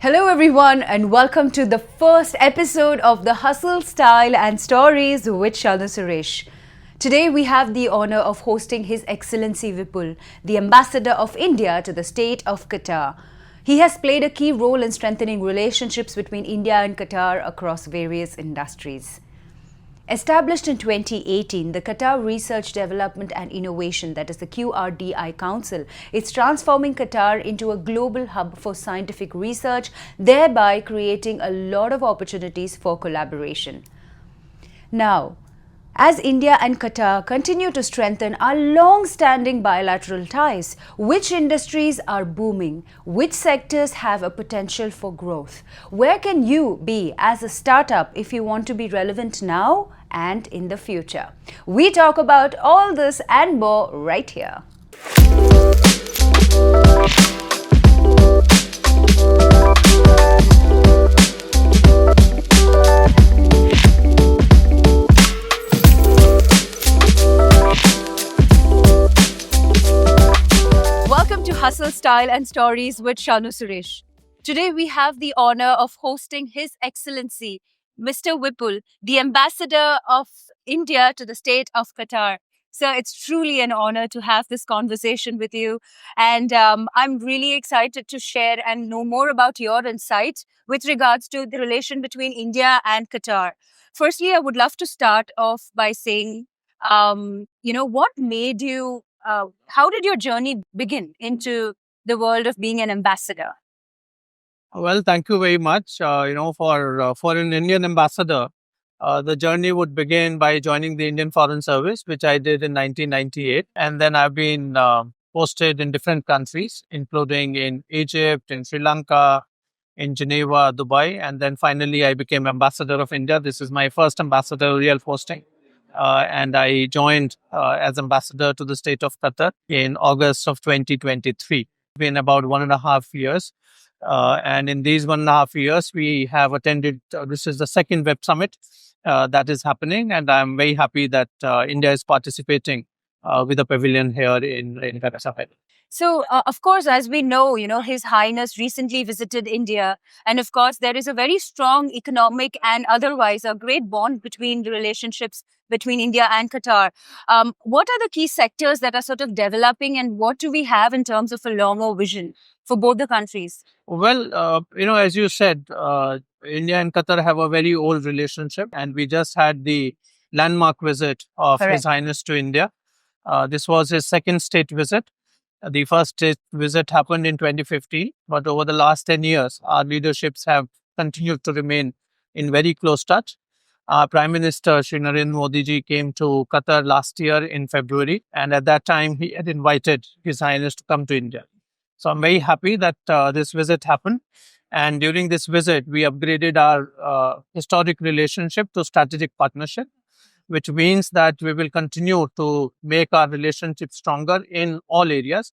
Hello, everyone, and welcome to the first episode of the Hustle, Style and Stories with Shanu Suresh. Today, we have the honor of hosting His Excellency Vipul, the Ambassador of India to the State of Qatar. He has played a key role in strengthening relationships between India and Qatar across various industries. Established in 2018, the Qatar Research, Development and Innovation, that is the QRDI Council, is transforming Qatar into a global hub for scientific research, thereby creating a lot of opportunities for collaboration. Now, as India and Qatar continue to strengthen our long-standing bilateral ties, which industries are booming? Which sectors have a potential for growth? Where can you be as a startup if you want to be relevant now and in the future? We talk about all this and more right here. Welcome to Hustle, Style and Stories with Shanu Suresh. Today we have the honor of hosting His Excellency Mr. Vipul, the Ambassador of India to the State of Qatar. So it's truly an honor to have this conversation with you. And I'm really excited to share and know more about your insights with regards to the relation between India and Qatar. Firstly, I would love to start off by saying, what made you how did your journey begin into the world of being an ambassador? Well, thank you very much. For an Indian ambassador, the journey would begin by joining the Indian Foreign Service, which I did in 1998, and then I've been posted in different countries, including in Egypt, in Sri Lanka, in Geneva, Dubai, and then finally I became ambassador of India. This is my first ambassadorial posting. And I joined as ambassador to the state of Qatar in August of 2023. It's been about 1.5 years. And in these 1.5 years, we have attended, this is the second Web Summit that is happening. And I'm very happy that India is participating with a pavilion here in Qatar. So, of course, as we know, His Highness recently visited India. And of course, there is a very strong economic and otherwise a great bond between the relationships between India and Qatar. What are the key sectors that are sort of developing and what do we have in terms of a longer vision for both the countries? Well, as you said, India and Qatar have a very old relationship, and we just had the landmark visit of Correct. His Highness to India. This was his second state visit. The first state visit happened in 2015, but over the last 10 years, our leaderships have continued to remain in very close touch. Our Prime Minister, Shri Narendra Modi ji, came to Qatar last year in February, and at that time, he had invited His Highness to come to India. So I'm very happy that this visit happened. And during this visit, we upgraded our historic relationship to strategic partnership, which means that we will continue to make our relationship stronger in all areas,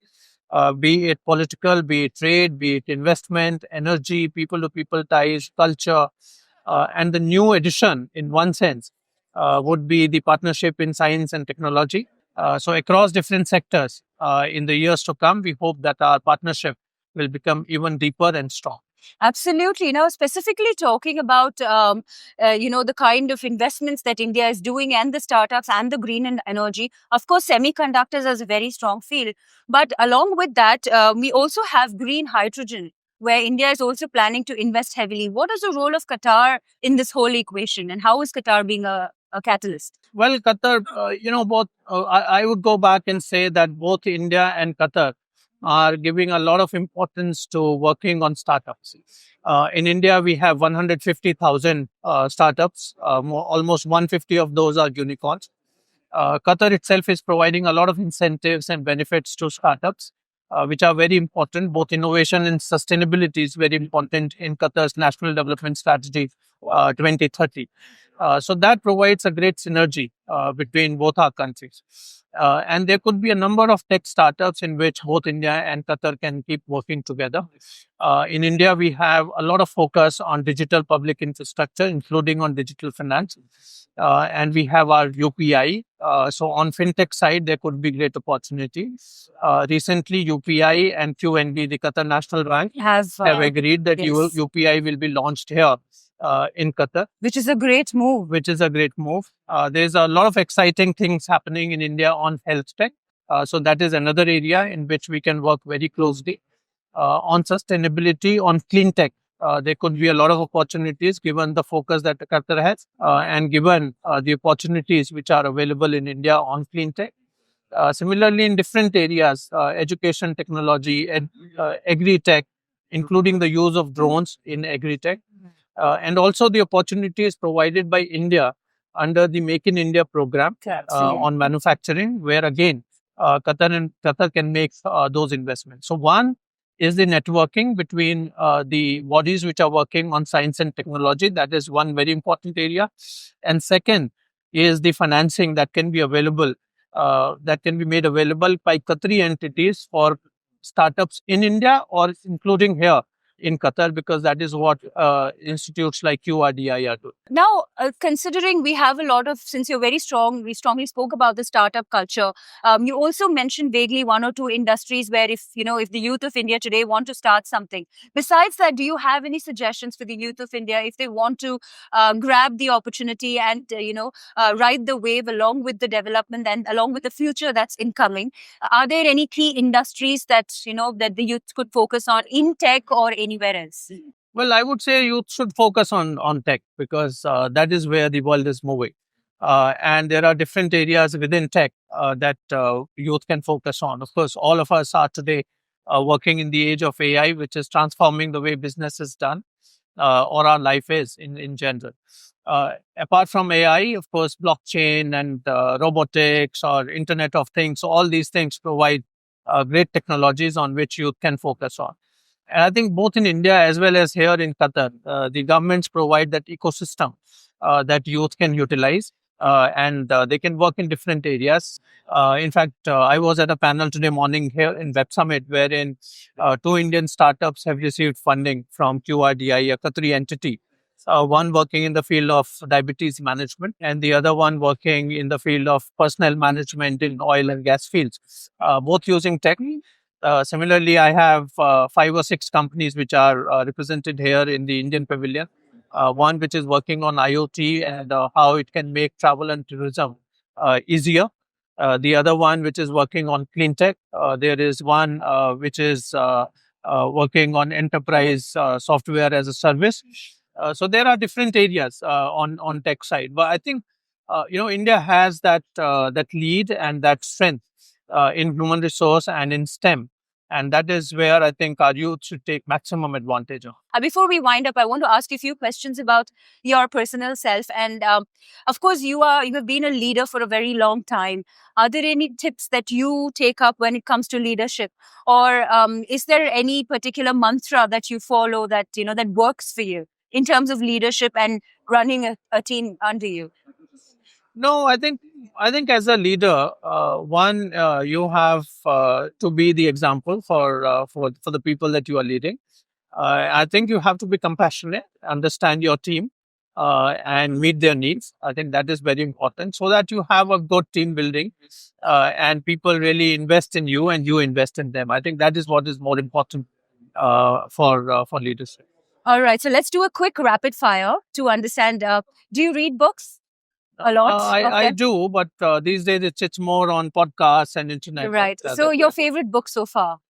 be it political, be it trade, be it investment, energy, people-to-people ties, culture. And the new addition, in one sense, would be the partnership in science and technology. So across different sectors, in the years to come, we hope that our partnership will become even deeper and strong. Absolutely. Now, specifically talking about, the kind of investments that India is doing and the startups and the green energy, of course, semiconductors is a very strong field. But along with that, we also have green hydrogen, where India is also planning to invest heavily. What is the role of Qatar in this whole equation and how is Qatar being a catalyst? Well, Qatar, both, I would go back and say that both India and Qatar are giving a lot of importance to working on startups. In India, we have 150,000 startups. Almost 150 of those are unicorns. Qatar itself is providing a lot of incentives and benefits to startups, which are very important. Both innovation and sustainability is very important in Qatar's National Development Strategy 2030. So that provides a great synergy between both our countries. And there could be a number of tech startups in which both India and Qatar can keep working together. In India, we have a lot of focus on digital public infrastructure, including on digital finance. And we have our UPI. So on fintech side, there could be great opportunity. Recently, UPI and QNB, the Qatar National Bank, have agreed that yes. UPI will be launched here in Qatar, Which is a great move. which is a great move. There's a lot of exciting things happening in India on health tech. So that is another area in which we can work very closely. On sustainability, on clean tech, there could be a lot of opportunities given the focus that Qatar has and given the opportunities which are available in India on clean tech. Similarly, in different areas, education technology, agri-tech, including the use of drones in agri-tech, and also the opportunities provided by India under the Make in India program on manufacturing, where again, Qatar can make those investments. So one is the networking between the bodies which are working on science and technology. That is one very important area. And second is the financing that can be available, that can be made available by Qatari entities for startups in India or including here in Qatar, because that is what institutes like QRDI are doing. Now, considering we have a lot of, since you're very strong, we strongly spoke about the startup culture. You also mentioned vaguely one or two industries where if the youth of India today want to start something. Besides that, do you have any suggestions for the youth of India if they want to grab the opportunity and, ride the wave along with the development and along with the future that's incoming? Are there any key industries that the youth could focus on in tech or anywhere else? Well, I would say youth should focus on tech, because that is where the world is moving. And there are different areas within tech that youth can focus on. Of course, all of us are today working in the age of AI, which is transforming the way business is done or our life is in general. Apart from AI, of course, blockchain and robotics or Internet of Things, all these things provide great technologies on which youth can focus on. And I think both in India as well as here in Qatar, the governments provide that ecosystem that youth can utilize, and they can work in different areas. In fact, I was at a panel today morning here in Web Summit, wherein two Indian startups have received funding from QRDI, a Qatari entity. One working in the field of diabetes management, and the other one working in the field of personnel management in oil and gas fields, both using tech. Similarly, I have 5 or 6 companies which are represented here in the Indian pavilion. One which is working on IoT and how it can make travel and tourism easier. The other one which is working on clean tech. There is one which is working on enterprise software as a service. So there are different areas on tech side, but I think India has that lead and that strength in human resource and in STEM. And that is where I think our youth should take maximum advantage of. Before we wind up, I want to ask you a few questions about your personal self. And of course, you have been a leader for a very long time. Are there any tips that you take up when it comes to leadership, or is there any particular mantra that you follow that that works for you in terms of leadership and running a team under you? No, I think as a leader, one you have to be the example for the people that you are leading. I think you have to be compassionate, understand your team, and meet their needs. I think that is very important, so that you have a good team building, and people really invest in you and you invest in them. I think that is what is more important for leadership. All right, so let's do a quick rapid fire to understand. Do you read books? A lot of I them? do, but these days it's more on podcasts and internet. Right. rather So, than- your favorite book so far?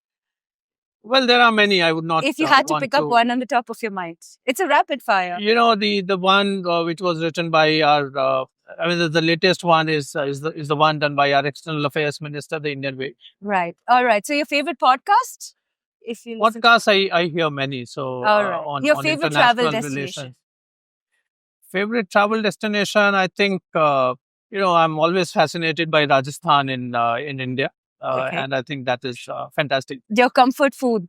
Well, there are many. I would not. If you had to want pick up one on the top of your mind, it's a rapid fire. The one which was written by our. I mean, the latest one is the one done by our External Affairs Minister, the Indian way. Right. All right. So, your favorite podcast? If you listen Podcasts, I hear many. So All right. Your on favorite travel international destination? relations. Favorite travel destination, I think. I'm always fascinated by Rajasthan in India, Okay. and I think that is fantastic. Your comfort food?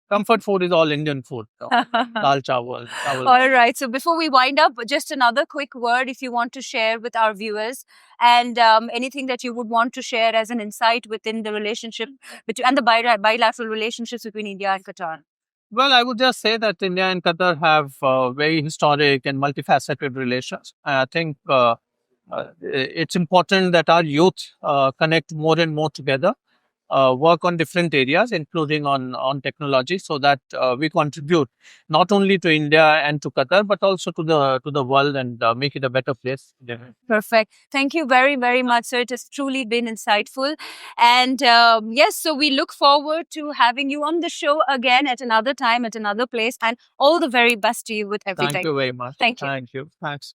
Comfort food is all Indian food. Dal chawal, chawal. All right. So before we wind up, just another quick word if you want to share with our viewers, and anything that you would want to share as an insight within the relationship between and the bilateral relationships between India and Qatar. Well, I would just say that India and Qatar have very historic and multifaceted relations. I think it's important that our youth connect more and more together, work on different areas, including on technology, so that we contribute not only to India and to Qatar, but also to the world and make it a better place. Yeah. Perfect. Thank you very, very much, sir. It has truly been insightful. And yes, so we look forward to having you on the show again at another time, at another place. And all the very best to you with everything. Thank you very much. Thank you. Thank you. Thanks.